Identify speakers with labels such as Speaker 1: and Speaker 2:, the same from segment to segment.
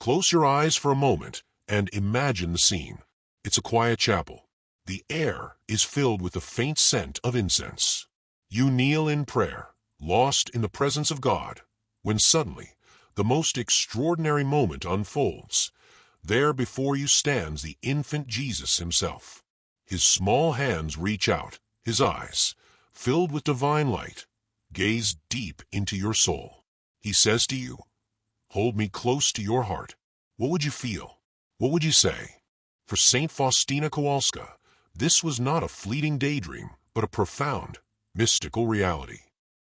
Speaker 1: Close your eyes for a moment and imagine the scene. It's a quiet chapel. The air is filled with the faint scent of incense. You kneel in prayer, lost in the presence of God, when suddenly the most extraordinary moment unfolds. There before you stands the infant Jesus himself. His small hands reach out, his eyes, filled with divine light, gaze deep into your soul. He says to you, "Hold me close to your heart." What would you feel? What would you say? For Saint Faustina Kowalska, this was not a fleeting daydream, but a profound, mystical reality.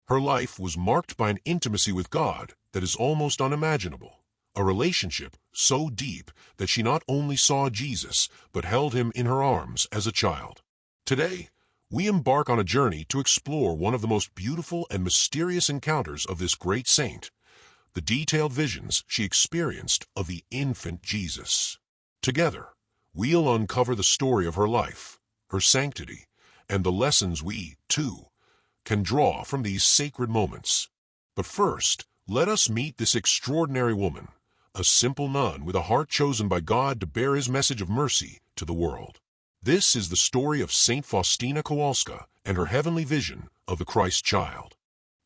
Speaker 1: Her life was marked by an intimacy with God that is almost unimaginable, a relationship so deep that she not only saw Jesus, but held him in her arms as a child. Today, we embark on a journey to explore one of the most beautiful and mysterious encounters of this great saint, the detailed visions she experienced of the infant Jesus. Together, we'll uncover the story of her life, her sanctity, and the lessons we, too, can draw from these sacred moments. But first, let us meet this extraordinary woman, a simple nun with a heart chosen by God to bear his message of mercy to the world. This is the story of Saint Faustina Kowalska and her heavenly vision of the Christ child.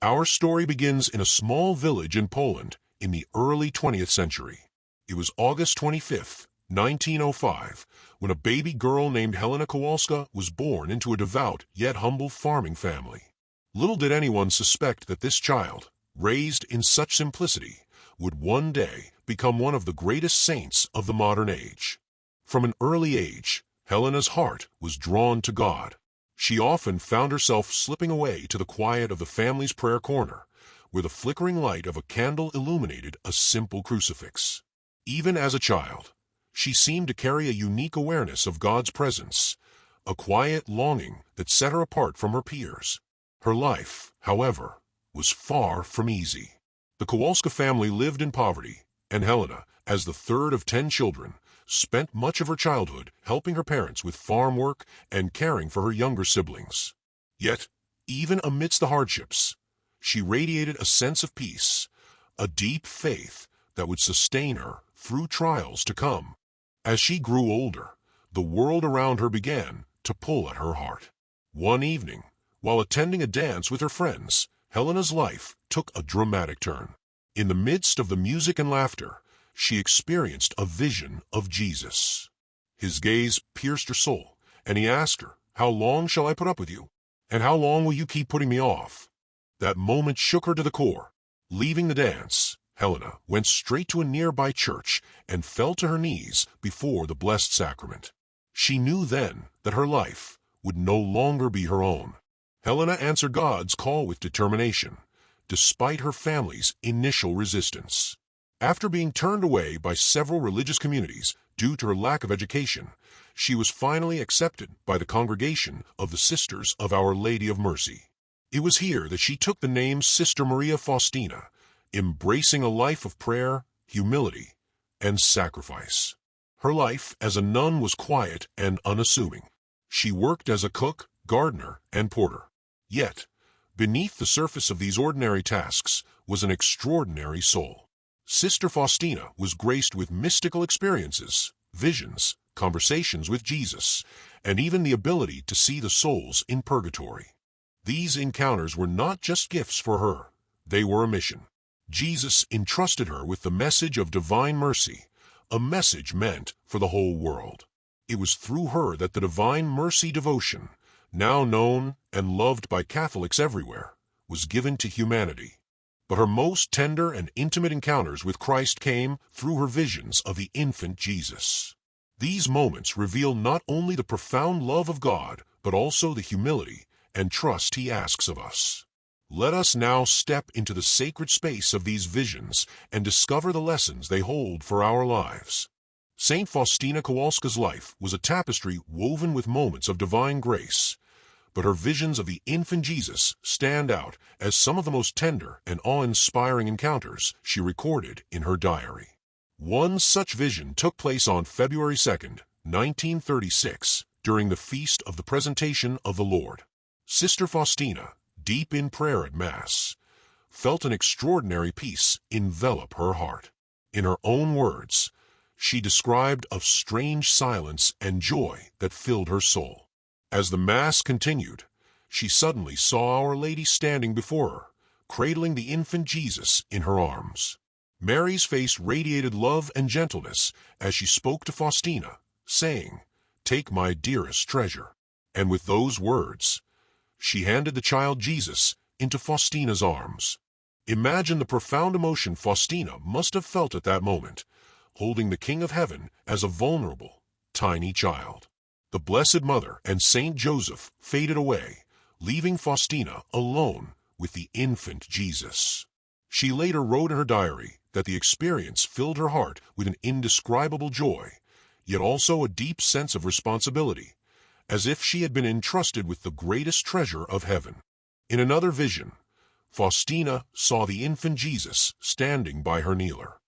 Speaker 1: Our story begins in a small village in Poland in the early 20th century. It was August 25th, 1905, when a baby girl named Helena Kowalska was born into a devout yet humble farming family. Little did anyone suspect that this child, raised in such simplicity, would one day become one of the greatest saints of the modern age. From an early age, Helena's heart was drawn to God. She often found herself slipping away to the quiet of the family's prayer corner, where the flickering light of a candle illuminated a simple crucifix. Even as a child, she seemed to carry a unique awareness of God's presence, a quiet longing that set her apart from her peers. Her life, however, was far from easy. The Kowalska family lived in poverty, and Helena, as the third of 10 children, spent much of her childhood helping her parents with farm work and caring for her younger siblings. Yet, even amidst the hardships, she radiated a sense of peace, a deep faith that would sustain her through trials to come. As she grew older, the world around her began to pull at her heart. One evening, while attending a dance with her friends, Helena's life took a dramatic turn. In the midst of the music and laughter, she experienced a vision of Jesus. His gaze pierced her soul, and he asked her, "How long shall I put up with you? And how long will you keep putting me off?" That moment shook her to the core. Leaving the dance, Helena went straight to a nearby church and fell to her knees before the Blessed Sacrament. She knew then that her life would no longer be her own. Helena answered God's call with determination, despite her family's initial resistance. After being turned away by several religious communities due to her lack of education, she was finally accepted by the congregation of the Sisters of Our Lady of Mercy. It was here that she took the name Sister Maria Faustina, embracing a life of prayer, humility, and sacrifice. Her life as a nun was quiet and unassuming. She worked as a cook, gardener, and porter. Yet, beneath the surface of these ordinary tasks was an extraordinary soul. Sister Faustina was graced with mystical experiences, visions, conversations with Jesus, and even the ability to see the souls in purgatory. These encounters were not just gifts for her, they were a mission. Jesus entrusted her with the message of divine mercy, a message meant for the whole world. It was through her that the Divine Mercy devotion, now known and loved by Catholics everywhere, was given to humanity. But her most tender and intimate encounters with Christ came through her visions of the infant Jesus. These moments reveal not only the profound love of God, but also the humility and trust he asks of us. Let us now step into the sacred space of these visions and discover the lessons they hold for our lives. Saint Faustina Kowalska's life was a tapestry woven with moments of divine grace, but her visions of the infant Jesus stand out as some of the most tender and awe-inspiring encounters she recorded in her diary. One such vision took place on February 2nd, 1936, during the Feast of the Presentation of the Lord. Sister Faustina, deep in prayer at Mass, felt an extraordinary peace envelop her heart. In her own words, she described a strange silence and joy that filled her soul. As the Mass continued, she suddenly saw Our Lady standing before her, cradling the infant Jesus in her arms. Mary's face radiated love and gentleness as she spoke to Faustina, saying, "Take my dearest treasure." And with those words, she handed the child Jesus into Faustina's arms. Imagine the profound emotion Faustina must have felt at that moment, holding the King of Heaven as a vulnerable, tiny child. The Blessed Mother and Saint Joseph faded away, leaving Faustina alone with the infant Jesus. She later wrote in her diary that the experience filled her heart with an indescribable joy, yet also a deep sense of responsibility, as if she had been entrusted with the greatest treasure of heaven. In another vision, Faustina saw the infant Jesus standing by her kneeler.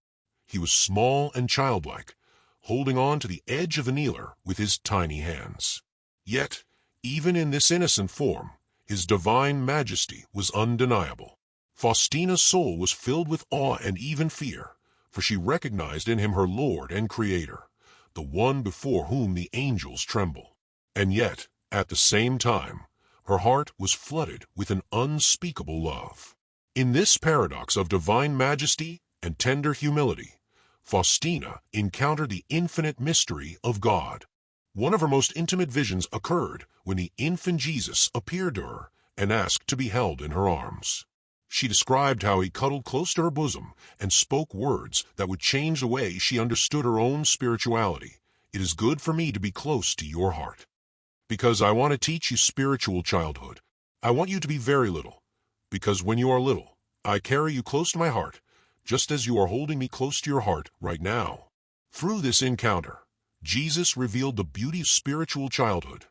Speaker 1: He was small and childlike, holding on to the edge of the kneeler with his tiny hands. Yet, even in this innocent form, his divine majesty was undeniable. Faustina's soul was filled with awe and even fear, for she recognized in him her Lord and Creator, the one before whom the angels tremble. And yet, at the same time, her heart was flooded with an unspeakable love. In this paradox of divine majesty and tender humility, Faustina encountered the infinite mystery of God. One of her most intimate visions occurred when the infant Jesus appeared to her and asked to be held in her arms. She described how he cuddled close to her bosom and spoke words that would change the way she understood her own spirituality. "It is good for me to be close to your heart, because I want to teach you spiritual childhood. I want you to be very little, because when you are little, I carry you close to my heart, just as you are holding me close to your heart right now." Through this encounter, Jesus revealed the beauty of spiritual childhood,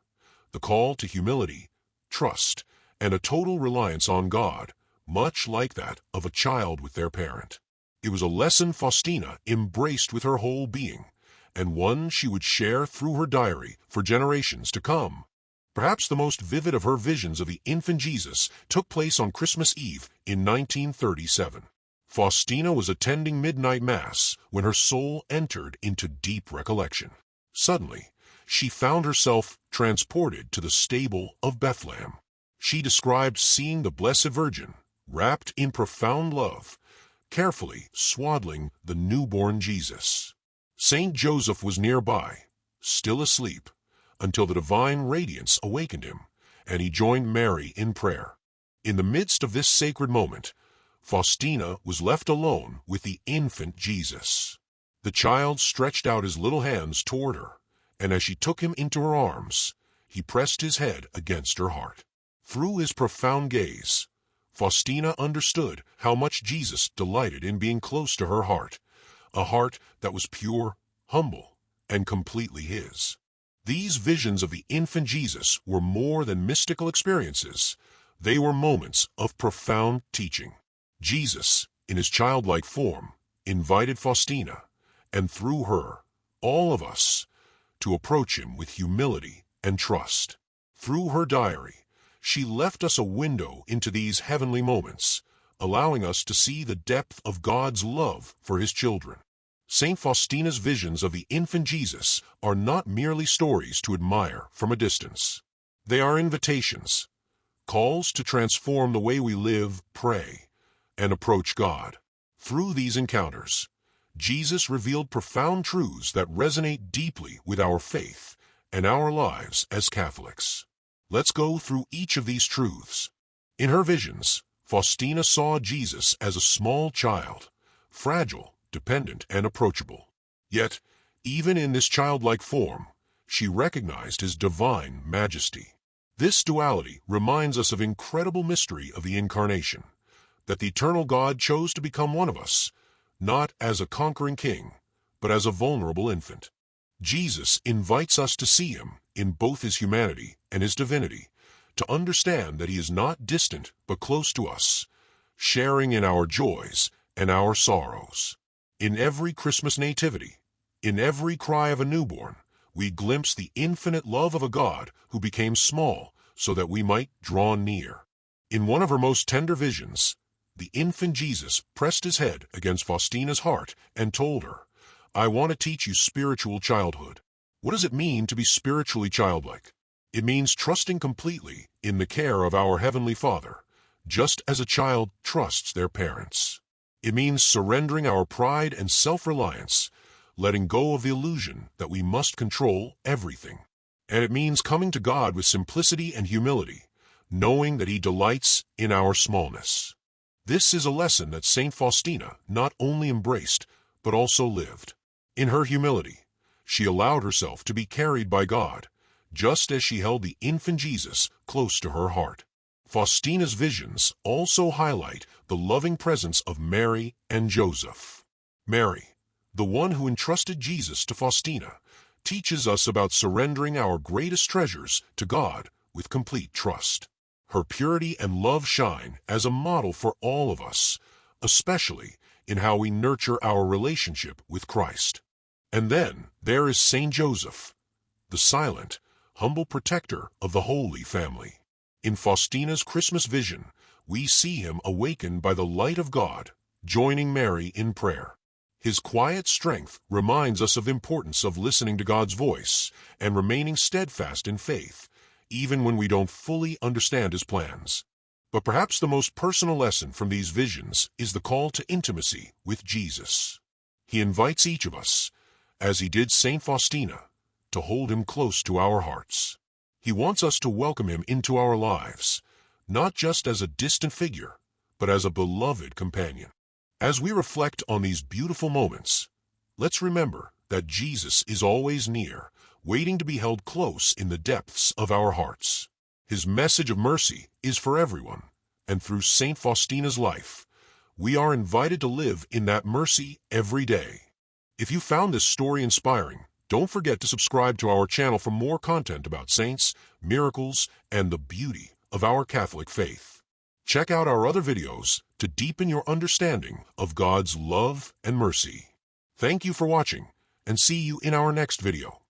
Speaker 1: the call to humility, trust, and a total reliance on God, much like that of a child with their parent. It was a lesson Faustina embraced with her whole being, and one she would share through her diary for generations to come. Perhaps the most vivid of her visions of the infant Jesus took place on Christmas Eve in 1937. Faustina was attending midnight Mass when her soul entered into deep recollection. Suddenly, she found herself transported to the stable of Bethlehem. She described seeing the Blessed Virgin, wrapped in profound love, carefully swaddling the newborn Jesus. Saint Joseph was nearby, still asleep, until the divine radiance awakened him, and he joined Mary in prayer. In the midst of this sacred moment, Faustina was left alone with the infant Jesus. The child stretched out his little hands toward her, and as she took him into her arms, he pressed his head against her heart. Through his profound gaze, Faustina understood how much Jesus delighted in being close to her heart, a heart that was pure, humble, and completely his. These visions of the infant Jesus were more than mystical experiences. They were moments of profound teaching. Jesus, in his childlike form, invited Faustina, and through her, all of us, to approach him with humility and trust. Through her diary, she left us a window into these heavenly moments, allowing us to see the depth of God's love for his children. St. Faustina's visions of the infant Jesus are not merely stories to admire from a distance. They are invitations, calls to transform the way we live, pray, and approach God. Through these encounters, Jesus revealed profound truths that resonate deeply with our faith and our lives as Catholics. Let's go through each of these truths. In her visions, Faustina saw Jesus as a small child, fragile, dependent, and approachable. Yet, even in this childlike form, she recognized his divine majesty. This duality reminds us of incredible mystery of the Incarnation, that the eternal God chose to become one of us, not as a conquering king, but as a vulnerable infant. Jesus invites us to see him in both his humanity and his divinity, to understand that he is not distant but close to us, sharing in our joys and our sorrows. In every Christmas nativity, in every cry of a newborn, we glimpse the infinite love of a God who became small so that we might draw near. In one of her most tender visions, the infant Jesus pressed his head against Faustina's heart and told her, "I want to teach you spiritual childhood." What does it mean to be spiritually childlike? It means trusting completely in the care of our Heavenly Father, just as a child trusts their parents. It means surrendering our pride and self-reliance, letting go of the illusion that we must control everything. And it means coming to God with simplicity and humility, knowing that He delights in our smallness. This is a lesson that Saint Faustina not only embraced, but also lived. In her humility, she allowed herself to be carried by God, just as she held the infant Jesus close to her heart. Faustina's visions also highlight the loving presence of Mary and Joseph. Mary, the one who entrusted Jesus to Faustina, teaches us about surrendering our greatest treasures to God with complete trust. Her purity and love shine as a model for all of us, especially in how we nurture our relationship with Christ. And then there is Saint Joseph, the silent, humble protector of the Holy Family. In Faustina's Christmas vision, we see him awakened by the light of God, joining Mary in prayer. His quiet strength reminds us of the importance of listening to God's voice and remaining steadfast in faith, even when we don't fully understand His plans. But perhaps the most personal lesson from these visions is the call to intimacy with Jesus. He invites each of us, as He did Saint Faustina, to hold Him close to our hearts. He wants us to welcome Him into our lives, not just as a distant figure, but as a beloved companion. As we reflect on these beautiful moments, let's remember that Jesus is always near, waiting to be held close in the depths of our hearts. His message of mercy is for everyone, and through Saint Faustina's life, we are invited to live in that mercy every day. If you found this story inspiring, don't forget to subscribe to our channel for more content about saints, miracles, and the beauty of our Catholic faith. Check out our other videos to deepen your understanding of God's love and mercy. Thank you for watching, and see you in our next video.